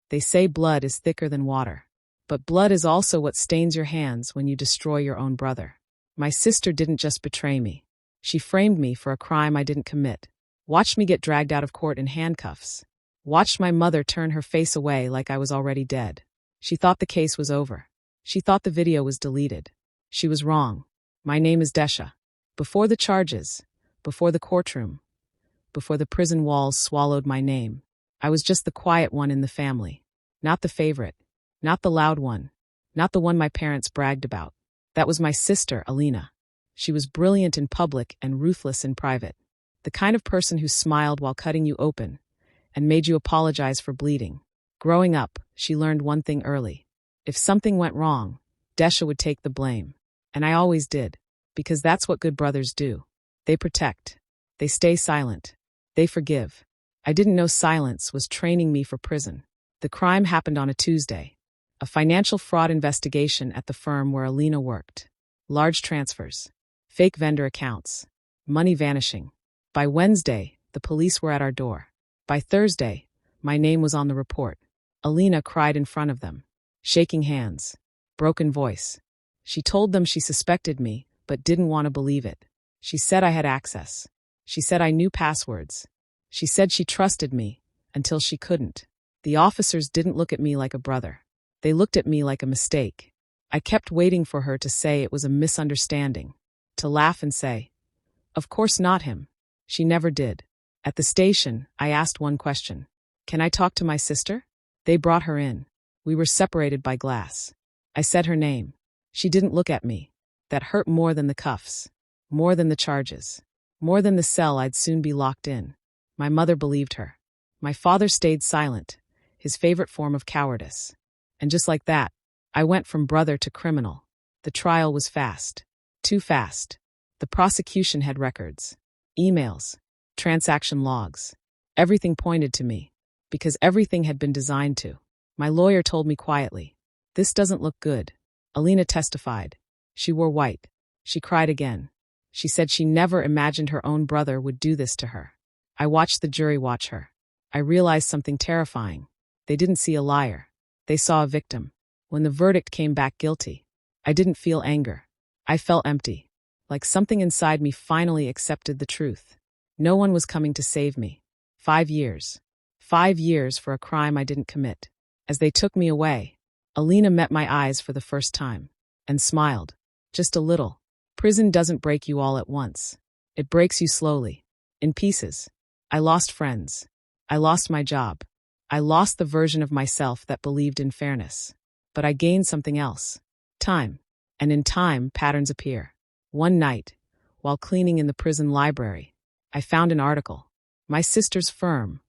They say blood is thicker than water. But blood is also what stains your hands when you destroy your own brother. My sister didn't just betray me. She framed me for a crime I didn't commit. Watched me get dragged out of court in handcuffs. Watched my mother turn her face away like I was already dead. She thought the case was over. She thought the video was deleted. She was wrong. My name is Desha. Before the charges, before the courtroom, before the prison walls swallowed my name, I was just the quiet one in the family. Not the favorite. Not the loud one. Not the one my parents bragged about. That was my sister, Alina. She was brilliant in public and ruthless in private. The kind of person who smiled while cutting you open and made you apologize for bleeding. Growing up, she learned one thing early. If something went wrong, Desha would take the blame. And I always did. Because that's what good brothers do. They protect. They stay silent. They forgive. I didn't know silence was training me for prison. The crime happened on a Tuesday. A financial fraud investigation at the firm where Alina worked. Large transfers. Fake vendor accounts. Money vanishing. By Wednesday, the police were at our door. By Thursday, my name was on the report. Alina cried in front of them. Shaking hands. Broken voice. She told them she suspected me, but didn't want to believe it. She said I had access. She said I knew passwords. She said she trusted me, until she couldn't. The officers didn't look at me like a brother. They looked at me like a mistake. I kept waiting for her to say it was a misunderstanding. To laugh and say, "Of course not him." She never did. At the station, I asked one question. "Can I talk to my sister?" They brought her in. We were separated by glass. I said her name. She didn't look at me. That hurt more than the cuffs. More than the charges. More than the cell I'd soon be locked in. My mother believed her. My father stayed silent, his favorite form of cowardice. And just like that, I went from brother to criminal. The trial was fast. Too fast. The prosecution had records. Emails. Transaction logs. Everything pointed to me. Because everything had been designed to. My lawyer told me quietly, "This doesn't look good." Alina testified. She wore white. She cried again. She said she never imagined her own brother would do this to her. I watched the jury watch her. I realized something terrifying. They didn't see a liar. They saw a victim. When the verdict came back guilty, I didn't feel anger. I felt empty. Like something inside me finally accepted the truth. No one was coming to save me. 5 years. 5 years for a crime I didn't commit. As they took me away, Alina met my eyes for the first time. And smiled. Just a little. Prison doesn't break you all at once. It breaks you slowly. In pieces. I lost friends. I lost my job. I lost the version of myself that believed in fairness. But I gained something else. Time. And in time, patterns appear. One night, while cleaning in the prison library, I found an article. My sister's firm.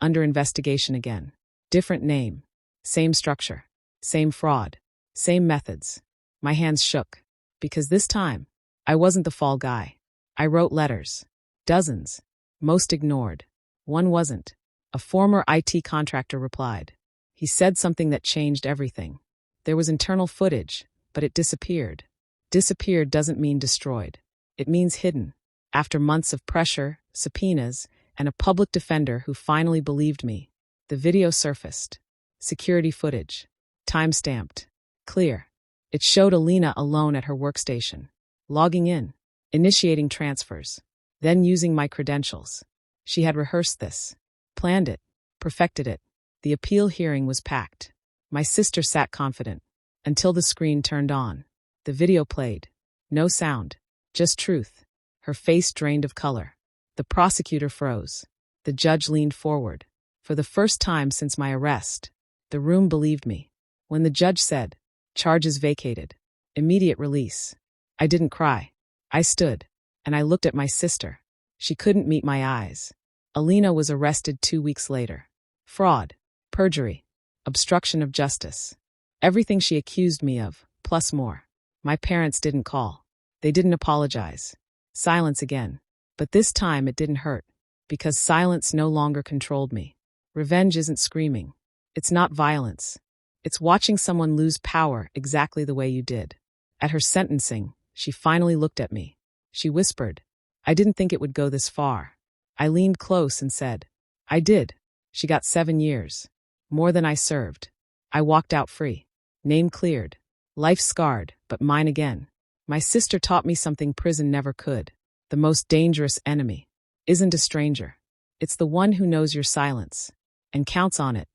Under investigation again. Different name. Same structure. Same fraud. Same methods. My hands shook. Because this time, I wasn't the fall guy. I wrote letters. Dozens. Most ignored. One wasn't. A former IT contractor replied. He said something that changed everything. There was internal footage, but it disappeared. Disappeared doesn't mean destroyed. It means hidden. After months of pressure, subpoenas, and a public defender who finally believed me, the video surfaced. Security footage. Time-stamped. Clear. It showed Alina alone at her workstation. Logging in. Initiating transfers. Then using my credentials. She had rehearsed this. Planned it. Perfected it. The appeal hearing was packed. My sister sat confident. Until the screen turned on. The video played. No sound. Just truth. Her face drained of color. The prosecutor froze. The judge leaned forward. For the first time since my arrest, the room believed me. When the judge said, "Charges vacated. Immediate release," I didn't cry. I stood. And I looked at my sister. She couldn't meet my eyes. Alina was arrested 2 weeks later. Fraud. Perjury. Obstruction of justice. Everything she accused me of, plus more. My parents didn't call. They didn't apologize. Silence again. But this time it didn't hurt. Because silence no longer controlled me. Revenge isn't screaming. It's not violence. It's watching someone lose power exactly the way you did. At her sentencing, she finally looked at me. She whispered, "I didn't think it would go this far." I leaned close and said, "I did." She got 7 years. More than I served. I walked out free. Name cleared. Life scarred, but mine again. My sister taught me something prison never could. The most dangerous enemy isn't a stranger. It's the one who knows your silence and counts on it